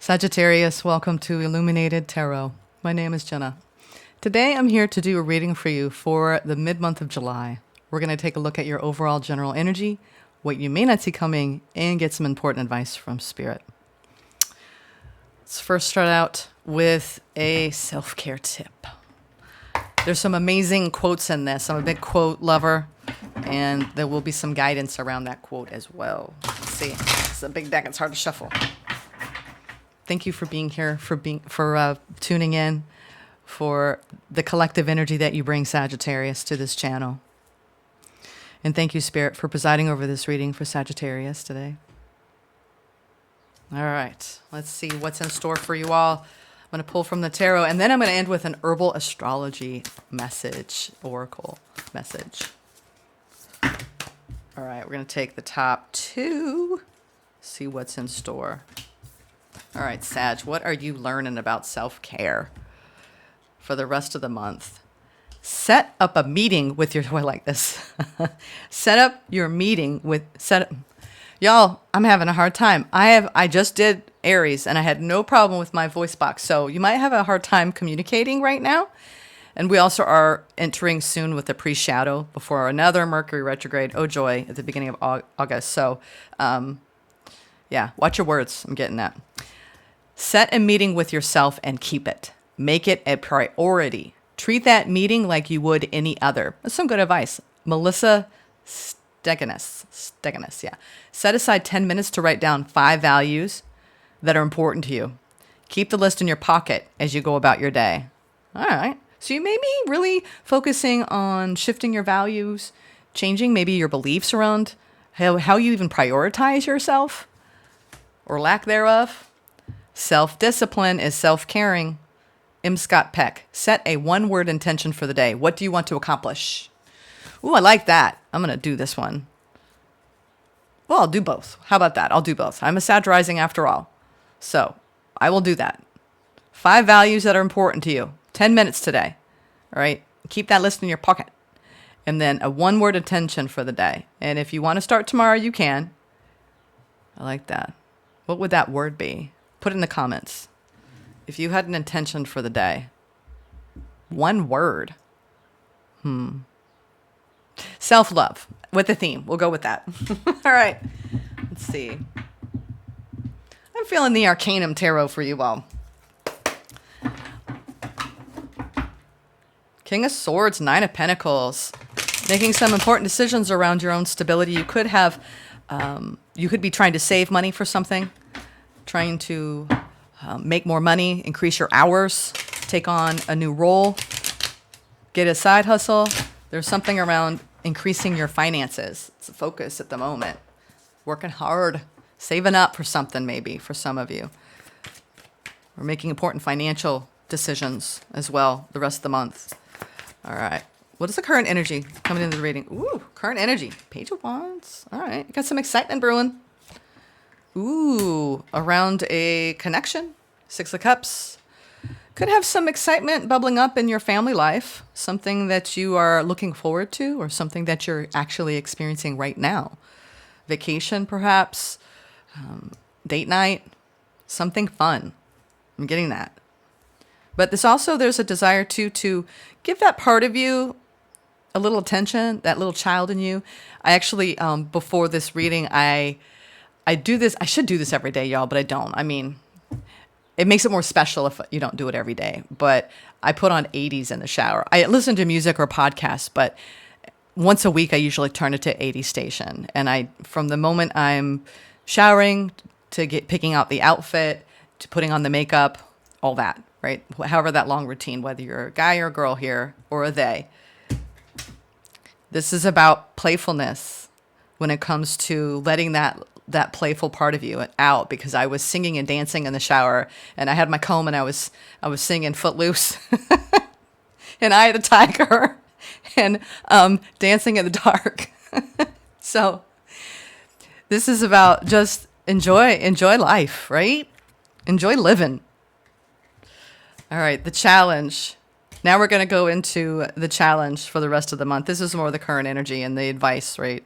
Sagittarius, welcome to Illuminated Tarot. My name is Jenna. Today I'm here to do a reading for you for the mid-month of July. We're going to take a look at your overall general energy, what you may not see coming, and get some important advice from Spirit. Let's first start out with a self-care tip. There's some amazing quotes in this. I'm a big quote lover, and there will be some guidance around that quote as well. Let's see. It's a big deck. It's hard to shuffle. Thank you for being here, for tuning in, for the collective energy that you bring, Sagittarius, to this channel. And thank you, Spirit, for presiding over this reading for Sagittarius today. All right, let's see what's in store for you all. I'm going to pull from the tarot, and then I'm going to end with an herbal astrology message, oracle message. All right, we're going to take the top two, see what's in store. All right, Sag, what are you learning about self-care for the rest of the month? Set up a meeting with your, I like this. Set up your meeting with, y'all, I'm having a hard time. I just did Aries and I had no problem with my voice box. So you might have a hard time communicating right now. And we also are entering soon with a pre-shadow before another Mercury retrograde. Oh joy, at the beginning of August. So yeah, watch your words. I'm getting that. Set a meeting with yourself and keep it. Make it a priority. Treat that meeting like you would any other. That's some good advice. Melissa Steganis, yeah. Set aside 10 minutes to write down 5 values that are important to you. Keep the list in your pocket as you go about your day. All right. So you may be really focusing on shifting your values, changing maybe your beliefs around how you even prioritize yourself or lack thereof. Self-discipline is self-caring. M. Scott Peck. Set a one-word intention for the day. What do you want to accomplish? Ooh, I like that. I'm going to do this one. Well, I'll do both. How about that? I'll do both. I'm a Sag rising after all. So I will do that. 5 values that are important to you. 10 minutes today. All right. Keep that list in your pocket. And then a one-word intention for the day. And if you want to start tomorrow, you can. I like that. What would that word be? Put it in the comments. If you had an intention for the day, one word. Self-love with the theme. We'll go with that. All right. Let's see. I'm feeling the Arcanum Tarot for you all. King of Swords, 9 of Pentacles. Making some important decisions around your own stability. You could have, you could be trying to save money for something. Trying to make more money, increase your hours, take on a new role, get a side hustle. There's something around increasing your finances. It's a focus at the moment. Working hard, saving up for something maybe for some of you. We're making important financial decisions as well the rest of the month. All right. What is the current energy coming into the reading? Ooh, current energy. Page of Wands. All right. Got some excitement brewing. Ooh, around a connection. 6 of Cups. Could have some excitement bubbling up in your family life. Something that you are looking forward to or something that you're actually experiencing right now. Vacation, perhaps. Date night. Something fun. I'm getting that. But there's a desire to give that part of you a little attention, that little child in you. I actually, before this reading, I do this. I should do this every day, y'all, but I don't. I mean, it makes it more special if you don't do it every day. But I put on 80s in the shower. I listen to music or podcasts, but once a week I usually turn it to 80 station. And from the moment I'm showering to picking out the outfit to putting on the makeup, all that, right? However that long routine, whether you're a guy or a girl here or a they. This is about playfulness when it comes to letting that playful part of you out, because I was singing and dancing in the shower and I had my comb and I was singing Footloose and I had a tiger and dancing in the dark. So this is about just enjoy life, right? Enjoy living. All right, the challenge. Now we're going to go into the challenge for the rest of the month. This is more the current energy and the advice, right?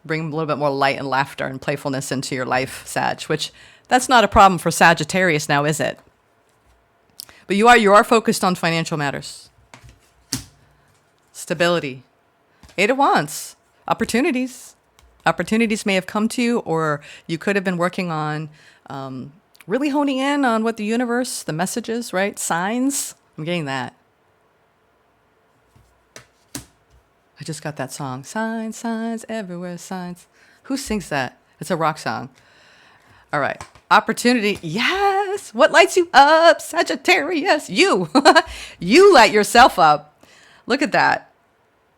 Bring a little bit more light and laughter and playfulness into your life, Sag, which That's not a problem for Sagittarius now, is it? But you are focused on financial matters. Stability. Eight of Wands. Opportunities. Opportunities may have come to you, or you could have been working on really honing in on what the universe, the messages, right? Signs. I'm getting that. I just got that song. Signs, signs, everywhere, signs. Who sings that? It's a rock song. All right. Opportunity. Yes. What lights you up, Sagittarius? You. You light yourself up. Look at that.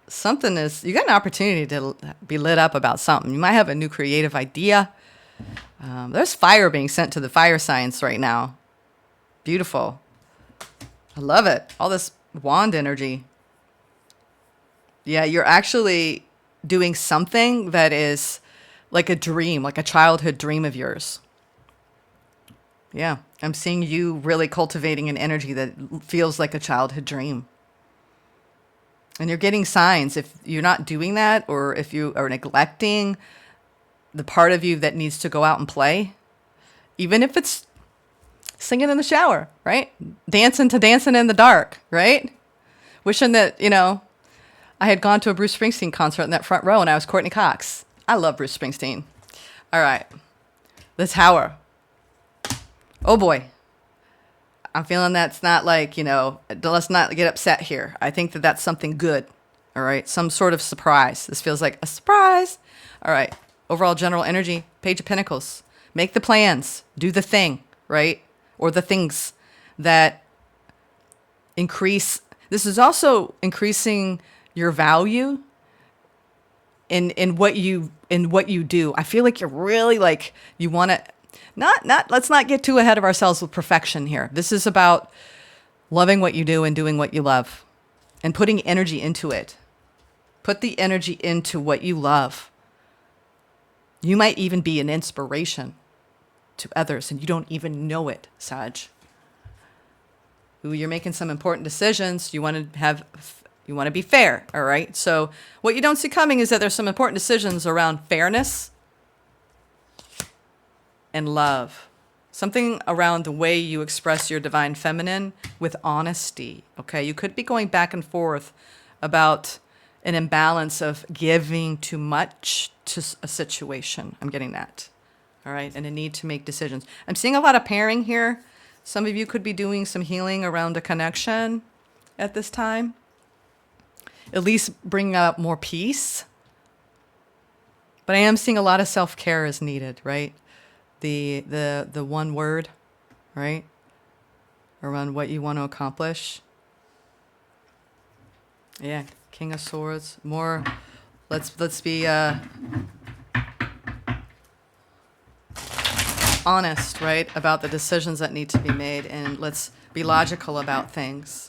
You got an opportunity to be lit up about something. You might have a new creative idea. There's fire being sent to the fire signs right now. Beautiful. I love it. All this wand energy. Yeah, you're actually doing something that is like a dream, like a childhood dream of yours. Yeah, I'm seeing you really cultivating an energy that feels like a childhood dream. And you're getting signs. If you're not doing that, or if you are neglecting the part of you that needs to go out and play, even if it's singing in the shower, right? Dancing in the dark, right? Wishing that, I had gone to a Bruce Springsteen concert in that front row and I was Courtney Cox. I love Bruce Springsteen. All right. The Tower. Oh boy. I'm feeling that's not like, let's not get upset here. I think that that's something good. All right. Some sort of surprise. This feels like a surprise. All right. Overall general energy, Page of Pentacles. Make the plans. Do the thing, right? Or the things that increase. This is also increasing your value in what you do. I feel like you're really like, you want to let's not get too ahead of ourselves with perfection here. This is about loving what you do and doing what you love and putting energy into it. Put the energy into what you love. You might even be an inspiration to others and you don't even know it, Sag. Ooh, you're making some important decisions. You want to be fair, all right? So what you don't see coming is that there's some important decisions around fairness and love. Something around the way you express your divine feminine with honesty, okay? You could be going back and forth about an imbalance of giving too much to a situation. I'm getting that, all right? And a need to make decisions. I'm seeing a lot of pairing here. Some of you could be doing some healing around a connection at this time. At least bring up more peace. But I am seeing a lot of self-care is needed, right? The one word, right? Around what you want to accomplish. Yeah, King of Swords. More, let's be honest, right? About the decisions that need to be made, and let's be logical about things.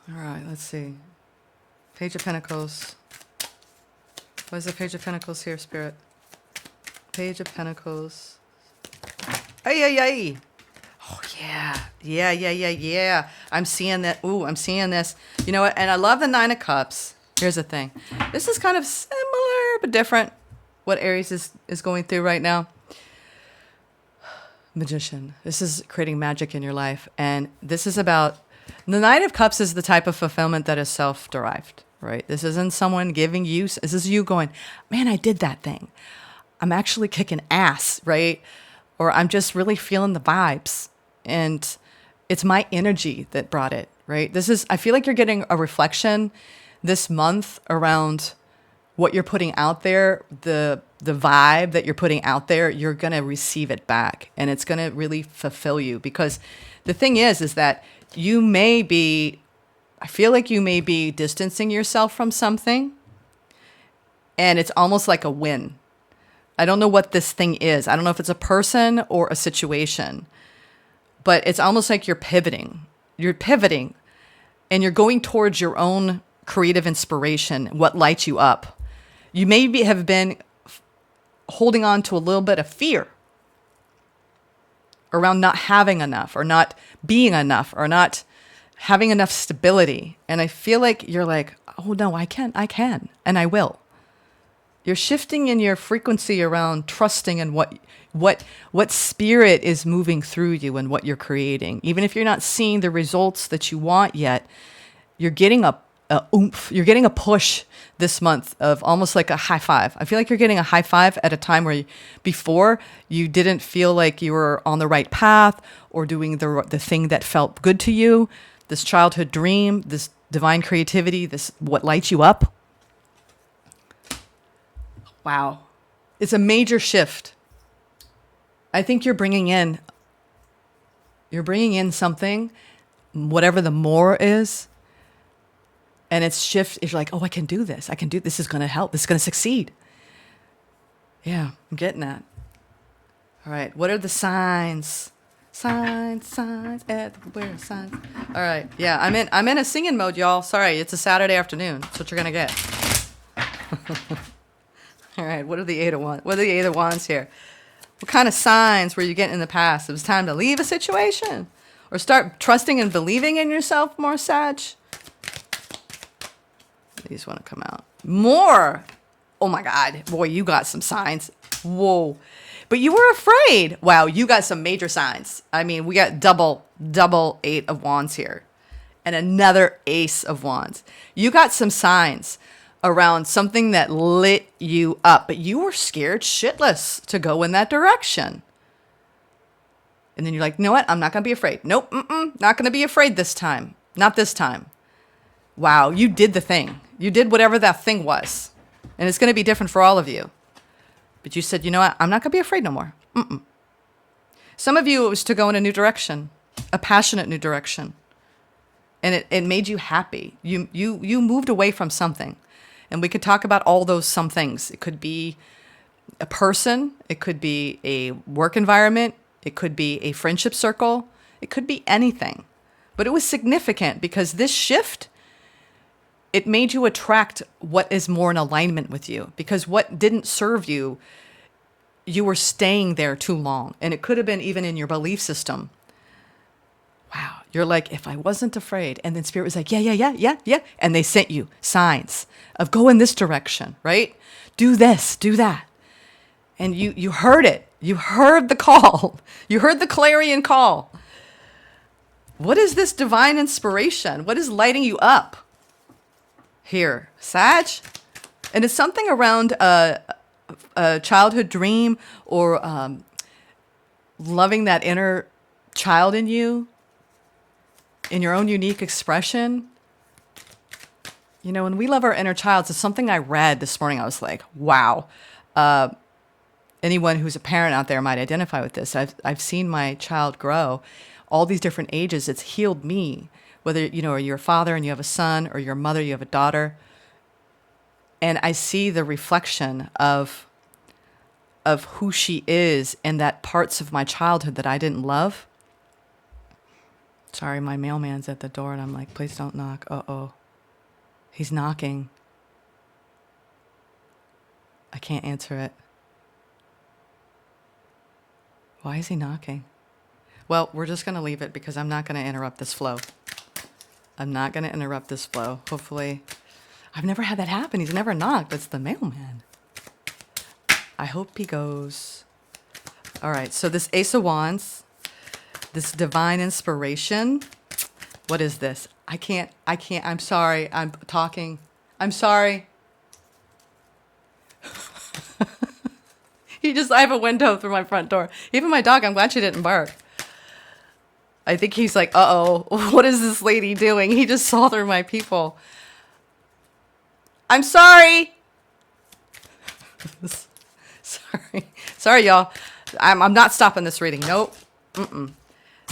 All right, let's see. Page of Pentacles. What is the Page of Pentacles here, Spirit? Page of Pentacles. Ay, ay, ay. Oh, yeah. Yeah. I'm seeing that. Ooh, I'm seeing this. You know what? And I love the Nine of Cups. Here's the thing. This is kind of similar but different what Aries is going through right now. Magician. This is creating magic in your life. And this is about... The Nine of Cups is the type of fulfillment that is self-derived, right? This isn't someone giving you, this is you going, man, I did that thing. I'm actually kicking ass, right? Or I'm just really feeling the vibes. And it's my energy that brought it, right? I feel like you're getting a reflection this month around what you're putting out there, the vibe that you're putting out there, you're going to receive it back. And it's going to really fulfill you. Because the thing is that I feel like you may be distancing yourself from something, and it's almost like a win. I don't know what this thing is. I don't know if it's a person or a situation, but it's almost like you're pivoting. You're pivoting, and you're going towards your own creative inspiration, what lights you up. You maybe have been holding on to a little bit of fear around not having enough or not being enough or not having enough stability. And I feel like you're like, oh no, I can, and I will. You're shifting in your frequency around trusting in what spirit is moving through you and what you're creating. Even if you're not seeing the results that you want yet, you're getting a oomph. You're getting a push this month of almost like a high five. I feel like you're getting a high five at a time where before you didn't feel like you were on the right path or doing the thing that felt good to you. This childhood dream, this divine creativity, this what lights you up. Wow. It's a major shift. I think you're bringing in something, whatever the more is, and it's shift. You're like, oh, I can do this. This is going to help. This is going to succeed. Yeah, I'm getting that. All right. What are the signs? Signs, everywhere, signs. All right. Yeah, I'm in a singing mode, y'all. Sorry, it's a Saturday afternoon. That's what you're going to get. All right, what are the Eight of Wands? What are the Eight of Wands here? What kind of signs were you getting in the past? It was time to leave a situation or start trusting and believing in yourself more, Sag? These want to come out. More. Oh my God. Boy, you got some signs. Whoa. But you were afraid. Wow, you got some major signs. I mean, we got double Eight of Wands here and another Ace of Wands. You got some signs around something that lit you up, but you were scared shitless to go in that direction. And then you're like, you know what? I'm not going to be afraid. Nope, not going to be afraid this time. Not this time. Wow, you did the thing. You did whatever that thing was. And it's going to be different for all of you. But you said, you know what? I'm not going to be afraid no more. Some of you, it was to go in a new direction, a passionate new direction. And it made you happy. You moved away from something. And we could talk about all those some things. It could be a person. It could be a work environment. It could be a friendship circle. It could be anything. But it was significant because this shift, it made you attract what is more in alignment with you. Because what didn't serve you, you were staying there too long. And it could have been even in your belief system. Wow. You're like, if I wasn't afraid. And then Spirit was like, yeah. And they sent you signs of go in this direction, right? Do this, do that. And you heard it. You heard the call. You heard the clarion call. What is this divine inspiration? What is lighting you up here? Sag? And it's something around a childhood dream or loving that inner child in you. In your own unique expression. You know, when we love our inner child, it's something I read this morning. I was like, wow. Anyone who's a parent out there might identify with this. I've seen my child grow. All these different ages, it's healed me. Whether, you know, you're a father and you have a son, or you're a mother, you have a daughter. And I see the reflection of who she is and that parts of my childhood that I didn't love. Sorry, my mailman's at the door, and I'm like, please don't knock. Uh-oh. He's knocking. I can't answer it. Why is he knocking? Well, we're just going to leave it because I'm not going to interrupt this flow. Hopefully. I've never had that happen. He's never knocked. It's the mailman. I hope he goes. All right, so this Ace of Wands, this divine inspiration. What is this? I can't. I'm sorry. I'm talking. I'm sorry. I have a window through my front door. Even my dog, I'm glad she didn't bark. I think he's like, uh-oh, what is this lady doing? He just saw through my people. I'm sorry. Sorry, y'all. I'm not stopping this reading. Nope.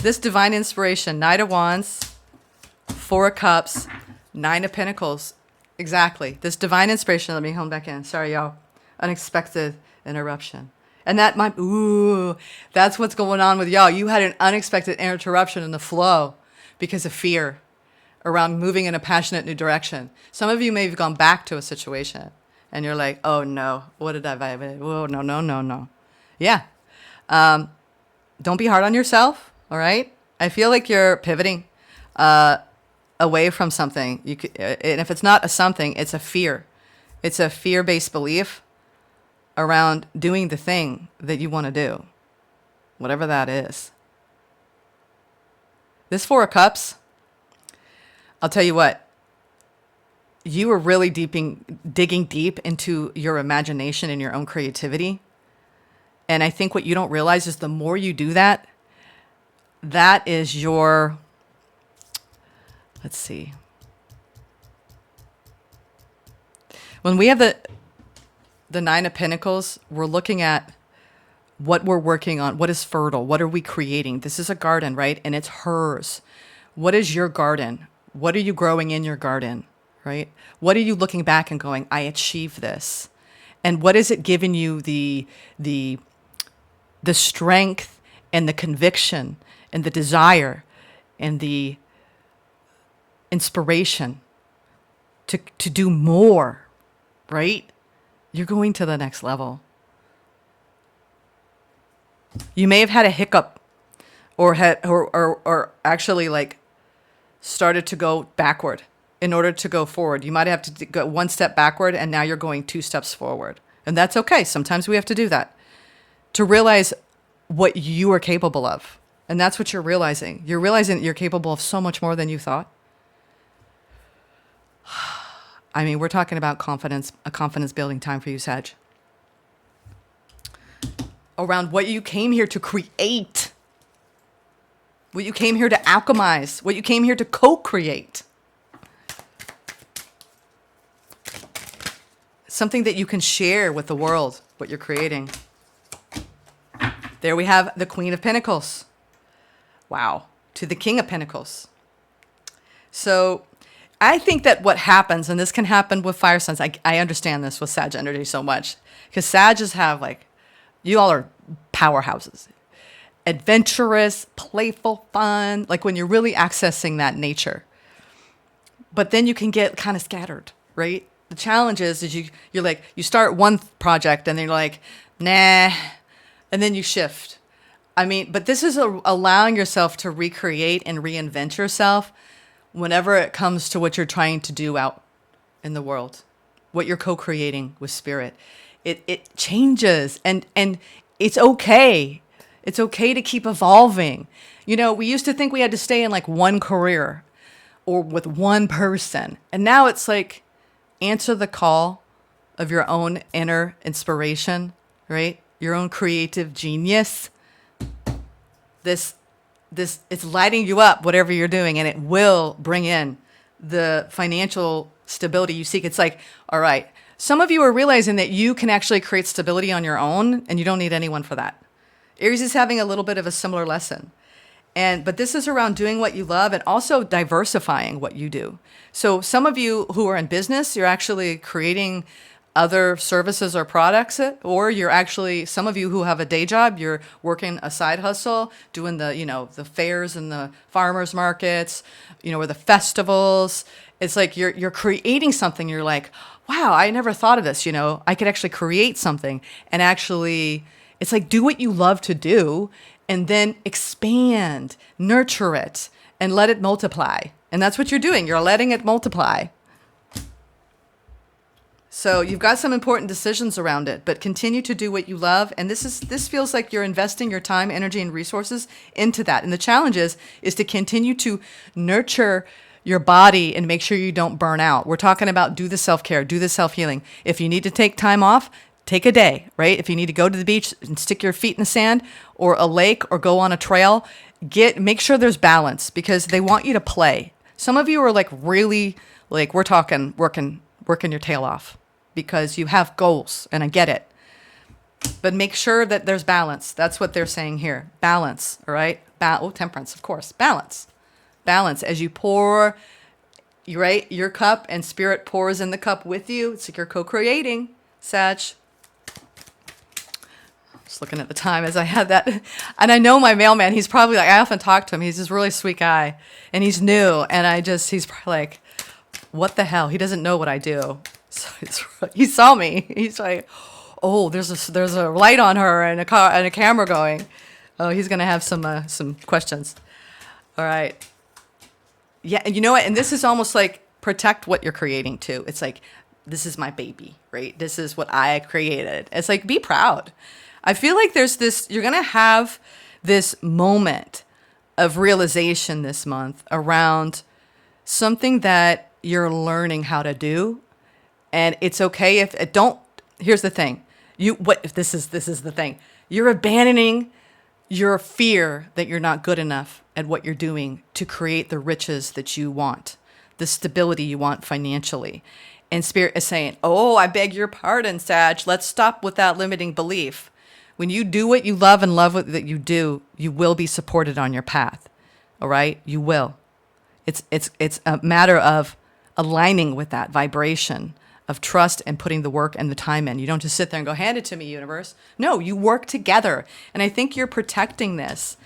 This divine inspiration, Knight of Wands, Four of Cups, Nine of Pentacles. Exactly. This divine inspiration. Let me hone back in. Sorry, y'all. Unexpected interruption. And that's what's going on with y'all. You had an unexpected interruption in the flow because of fear around moving in a passionate new direction. Some of you may have gone back to a situation and you're like, oh no, what did I vibe? Oh, no. Yeah. Don't be hard on yourself. All right. I feel like you're pivoting away from something. And if it's not a something, it's a fear. It's a fear-based belief around doing the thing that you want to do, whatever that is. This Four of Cups, I'll tell you what, you are really digging deep into your imagination and your own creativity. And I think what you don't realize is the more you do that, that is your, let's see. When we have the Nine of Pentacles, we're looking at what we're working on. What is fertile? What are we creating? This is a garden, right? And it's hers. What is your garden? What are you growing in your garden, right? What are you looking back and going, I achieved this? And what is it giving you the strength and the conviction and the desire and the inspiration to do more, right? You're going to the next level. You may have had a hiccup or actually like started to go backward in order to go forward. You might have to go one step backward and now you're going 2 steps forward. And that's okay. Sometimes we have to do that to realize what you are capable of. And that's what you're realizing. You're realizing that you're capable of so much more than you thought. I mean, we're talking about confidence, a confidence building time for you, Sag. Around what you came here to create, what you came here to alchemize, what you came here to co-create. Something that you can share with the world, what you're creating. There we have the Queen of Pentacles. Wow. To the King of Pentacles. So I think that what happens, and this can happen with fire signs, I understand this with Sag energy so much, because Sages have like, you all are powerhouses. Adventurous, playful, fun, like when you're really accessing that nature. But then you can get kind of scattered, right? The challenge is you're like, you start one project and then you're like, nah, and then you shift. I mean, but this is allowing yourself to recreate and reinvent yourself whenever it comes to what you're trying to do out in the world, what you're co-creating with spirit. It changes and it's okay. It's okay to keep evolving. You know, we used to think we had to stay in like one career or with one person. And now it's like, answer the call of your own inner inspiration, right? Your own creative genius. This it's lighting you up, whatever you're doing, and it will bring in the financial stability you seek. It's like, all right, some of you are realizing that you can actually create stability on your own and you don't need anyone for that. Aries is having a little bit of a similar lesson. But this is around doing what you love and also diversifying what you do. So some of you who are in business, you're actually creating other services or products, or you're actually, some of you who have a day job, you're working a side hustle, doing the fairs and the farmers markets, or the festivals. It's like you're creating something. You're like, wow, I never thought of this. I could actually create something and actually, it's like, do what you love to do and then expand, nurture it, and let it multiply. And that's what you're doing. You're letting it multiply. So you've got some important decisions around it, but continue to do what you love. And this feels like you're investing your time, energy, and resources into that. And the challenge is to continue to nurture your body and make sure you don't burn out. We're talking about do the self-care, do the self-healing. If you need to take time off, take a day, right? If you need to go to the beach and stick your feet in the sand or a lake or go on a trail, make sure there's balance because they want you to play. Some of you are like really, like we're talking working your tail off because you have goals and I get it. But make sure that there's balance. That's what they're saying here. Balance, all right? Temperance, of course. Balance. Balance as you pour, right? Your cup and spirit pours in the cup with you. It's like you're co-creating, Sag. Just looking at the time as I had that. And I know my mailman, he's probably like, I often talk to him. He's this really sweet guy and he's new. And he's probably like, what the hell? He doesn't know what I do. So he saw me. He's like, oh, there's a light on her and a car and a camera going. Oh, he's going to have some questions. All right. Yeah. And you know what? And this is almost like protect what you're creating too. It's like, this is my baby, right? This is what I created. It's like, be proud. I feel like there's this, you're going to have this moment of realization this month around something that you're learning how to do. And it's okay if it don't, here's the thing. This is the thing. You're abandoning your fear that you're not good enough at what you're doing to create the riches that you want, the stability you want financially. And Spirit is saying, oh, I beg your pardon, Sag. Let's stop with that limiting belief. When you do what you love and love what that you do, you will be supported on your path. All right? You will. It's a matter of aligning with that vibration of trust and putting the work and the time in. You don't just sit there and go, hand it to me, universe. No, you work together. And I think you're protecting this.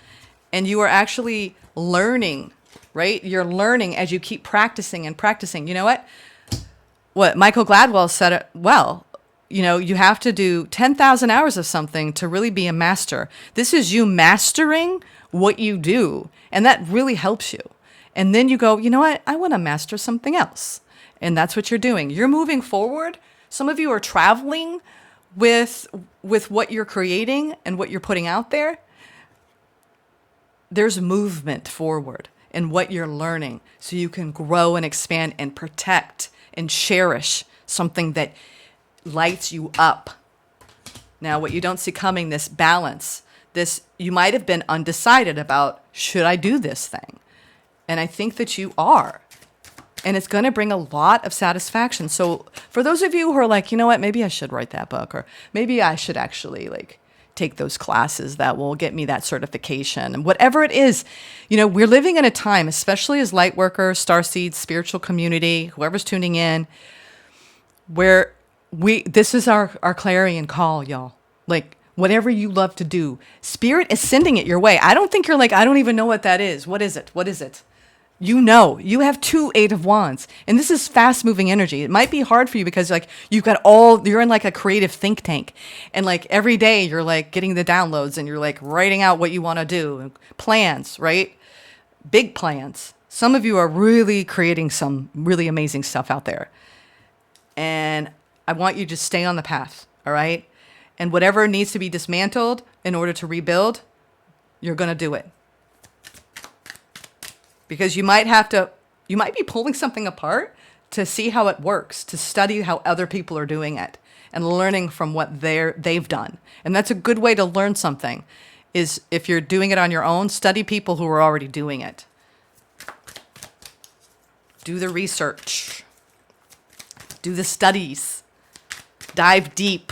And you are actually learning, right? You're learning as you keep practicing and practicing. You know what Michael Gladwell said it well. You know, you have to do 10,000 hours of something to really be a master. This is you mastering what you do. And that really helps you. And then you go, you know what? I want to master something else. And that's what you're doing. You're moving forward. Some of you are traveling with what you're creating and what you're putting out there. There's movement forward in what you're learning so you can grow and expand and protect and cherish something that lights you up. Now, what you don't see coming, this balance, you might have been undecided about, should I do this thing? And I think that you are. And it's going to bring a lot of satisfaction. So for those of you who are like, you know what, maybe I should write that book, or maybe I should actually take those classes that will get me that certification, and whatever it is, you know, we're living in a time, especially as light workers, starseeds, spiritual community, whoever's tuning in, where this is our clarion call, y'all. Like, whatever you love to do, Spirit is sending it your way. I don't think you're like, I don't even know what that is. What is it? What is it? You know, you have 2 Eight of Wands, and this is fast moving energy. It might be hard for you because you're in like a creative think tank, and like every day you're like getting the downloads and you're like writing out what you want to do, plans, right? Big plans. Some of you are really creating some really amazing stuff out there. And I want you to stay on the path, all right? And whatever needs to be dismantled in order to rebuild, you're going to do it. Because you might be pulling something apart to see how it works, to study how other people are doing it and learning from what they've done. And that's a good way to learn something, is if you're doing it on your own, study people who are already doing it. Do the research. Do the studies. Dive deep.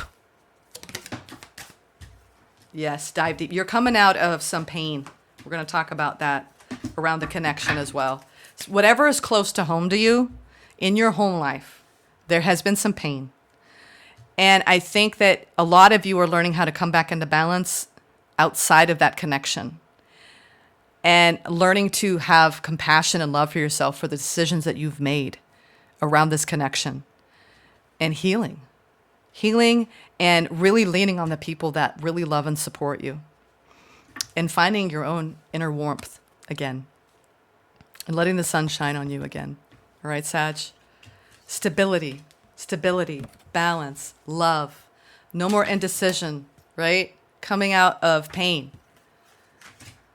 Yes, dive deep. You're coming out of some pain. We're going to talk about that around the connection as well. So whatever is close to home to you in your home life, there has been some pain. And I think that a lot of you are learning how to come back into balance outside of that connection, and learning to have compassion and love for yourself for the decisions that you've made around this connection, and healing and really leaning on the people that really love and support you, and finding your own inner warmth again, and letting the sun shine on you again. All right, Sag? Stability, balance, love, no more indecision, right? Coming out of pain.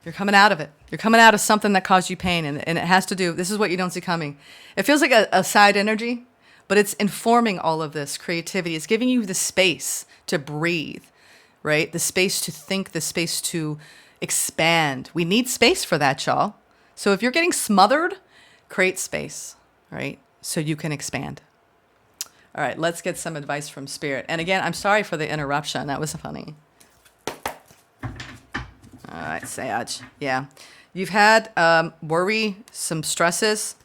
You're coming out of it. You're coming out of something that caused you pain, and it has to do, this is what you don't see coming. It feels like a side energy, but it's informing all of this creativity. It's giving you the space to breathe, right? The space to think, the space to expand. We need space for that, y'all. So if you're getting smothered, create space, right? So you can expand. All right, let's get some advice from Spirit. And again, I'm sorry for the interruption. That was funny. All right, Sag. Yeah. You've had worry, some stresses.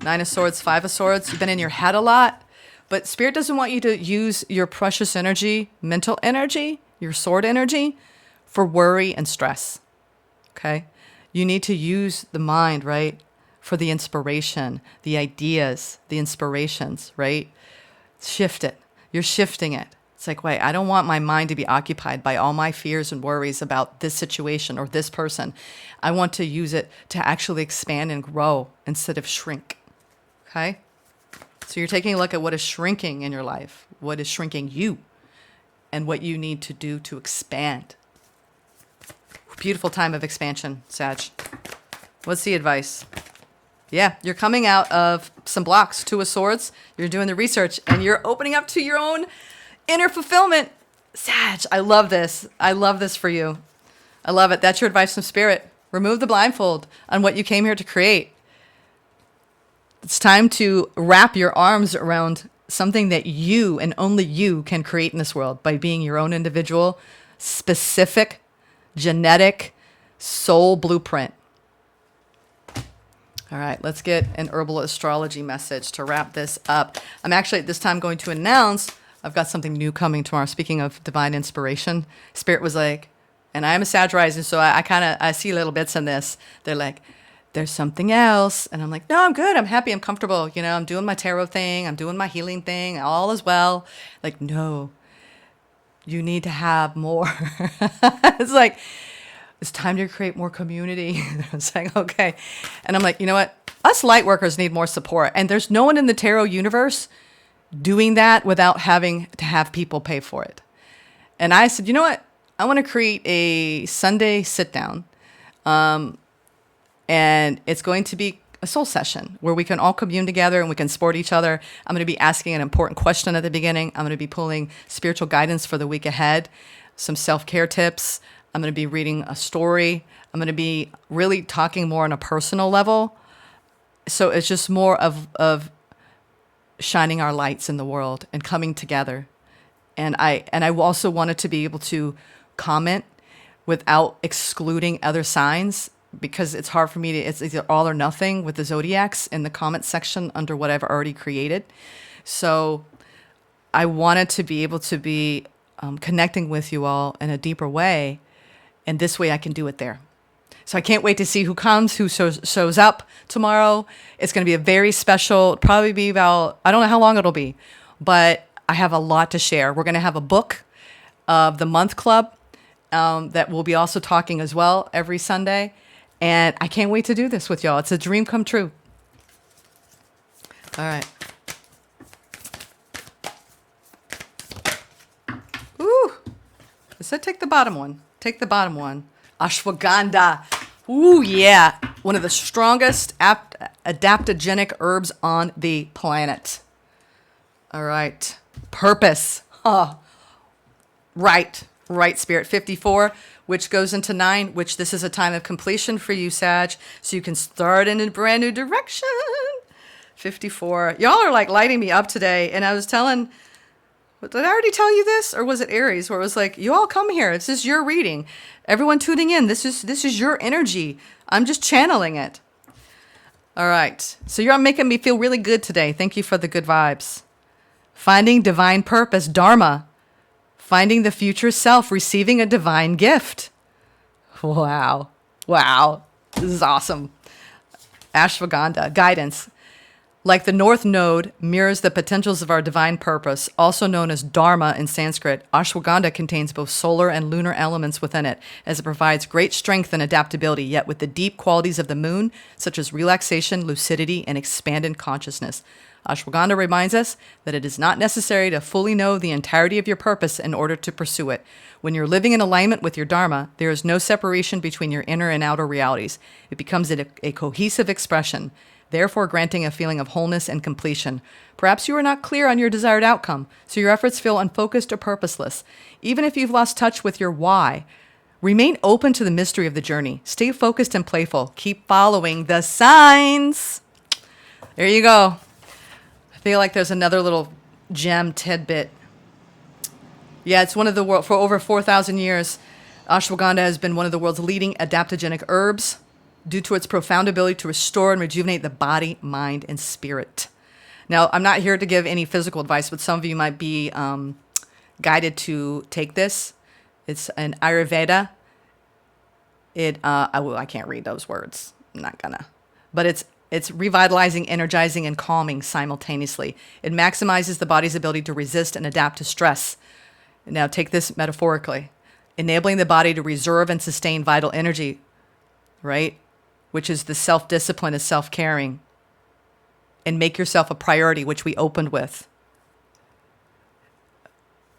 9 of Swords, 5 of Swords. You've been in your head a lot. But Spirit doesn't want you to use your precious energy, mental energy, your sword energy, for worry and stress, okay? You need to use the mind, right, for the inspiration, the ideas, the inspirations, right? Shift it. You're shifting it. It's like, wait, I don't want my mind to be occupied by all my fears and worries about this situation or this person. I want to use it to actually expand and grow instead of shrink, okay? So you're taking a look at what is shrinking in your life, what is shrinking you, and what you need to do to expand. Beautiful time of expansion, Sag. What's the advice? Yeah, you're coming out of some blocks, Two of Swords. You're doing the research and you're opening up to your own inner fulfillment. Sag, I love this. I love this for you. I love it. That's your advice from Spirit. Remove the blindfold on what you came here to create. It's time to wrap your arms around something that you and only you can create in this world by being your own individual, specific, genetic soul blueprint. All right, let's get an herbal astrology message to wrap this up. I'm actually at this time going to announce I've got something new coming tomorrow. Speaking of divine inspiration, Spirit was like, and I am a Sag rising, so I see little bits in this. They're like, there's something else. And I'm like, no, I'm good. I'm happy. I'm comfortable. You know, I'm doing my tarot thing. I'm doing my healing thing. All is well. Like, no, you need to have more. It's like, it's time to create more community. I was like, okay. And I'm like, you know what? Us light workers need more support. And there's no one in the tarot universe doing that without having to have people pay for it. And I said, you know what? I want to create a Sunday sit down. And it's going to be a soul session where we can all commune together and we can support each other. I'm going to be asking an important question at the beginning. I'm going to be pulling spiritual guidance for the week ahead, some self-care tips. I'm going to be reading a story. I'm going to be really talking more on a personal level. So it's just more of shining our lights in the world and coming together. And I also wanted to be able to comment without excluding other signs, because it's hard for me to, it's either all or nothing with the zodiacs in the comment section under what I've already created. So I wanted to be able to be connecting with you all in a deeper way. And this way I can do it there. So I can't wait to see who comes, who shows up tomorrow. It's going to be a very special, probably be about, I don't know how long it'll be, but I have a lot to share. We're going to have a book of the month club that we'll be also talking as well every Sunday. And I can't wait to do this with y'all. It's a dream come true. All right. Ooh. I said take the bottom one. Take the bottom one. Ashwagandha. Ooh, yeah. One of the strongest adaptogenic herbs on the planet. All right. Purpose. Oh. Right, Spirit. 54, which goes into 9, which this is a time of completion for you, Sag. So you can start in a brand new direction. 54. Y'all are like lighting me up today. And I was telling, did I already tell you this? Or was it Aries where it was like, you all come here. This is your reading. Everyone tuning in. This is your energy. I'm just channeling it. All right. So you're making me feel really good today. Thank you for the good vibes. Finding divine purpose, Dharma. Finding the future self, receiving a divine gift. Wow. This is awesome. Ashwagandha, guidance. Like the North Node mirrors the potentials of our divine purpose, also known as Dharma in Sanskrit, Ashwagandha contains both solar and lunar elements within it, as it provides great strength and adaptability, yet with the deep qualities of the moon, such as relaxation, lucidity, and expanded consciousness. Ashwagandha reminds us that it is not necessary to fully know the entirety of your purpose in order to pursue it. When you're living in alignment with your Dharma, there is no separation between your inner and outer realities. It becomes a cohesive expression, therefore granting a feeling of wholeness and completion. Perhaps you are not clear on your desired outcome, so your efforts feel unfocused or purposeless. Even if you've lost touch with your why, remain open to the mystery of the journey. Stay focused and playful. Keep following the signs. There you go. I feel like there's another little gem tidbit. Yeah, it's one of the world, for over 4,000 years, ashwagandha has been one of the world's leading adaptogenic herbs due to its profound ability to restore and rejuvenate the body, mind, and spirit. Now, I'm not here to give any physical advice, but some of you might be guided to take this. It's an Ayurveda. I can't read those words. I'm not gonna. But it's revitalizing, energizing, and calming simultaneously. It maximizes the body's ability to resist and adapt to stress. Now, take this metaphorically. Enabling the body to reserve and sustain vital energy, right? Which is the self-discipline is self-caring. and make yourself a priority, which we opened with.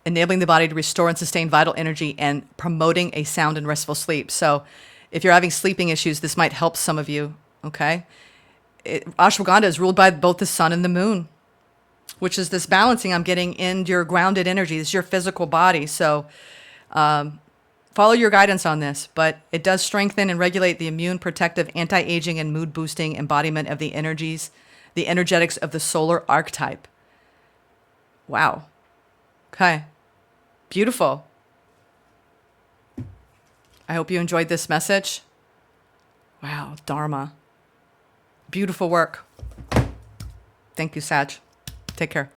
Enabling the body to restore and sustain vital energy and promoting a sound and restful sleep. So if you're having sleeping issues, this might help some of you, okay? Ashwagandha is ruled by both the sun and the moon, which is this balancing I'm getting in your grounded energy. This is your physical body. So follow your guidance on this, but it does strengthen and regulate the immune, protective, anti-aging, and mood-boosting embodiment of the energies, the energetics of the solar archetype. Wow. Okay. Beautiful. I hope you enjoyed this message. Wow, Dharma. Beautiful work. Thank you, Sag. Take care.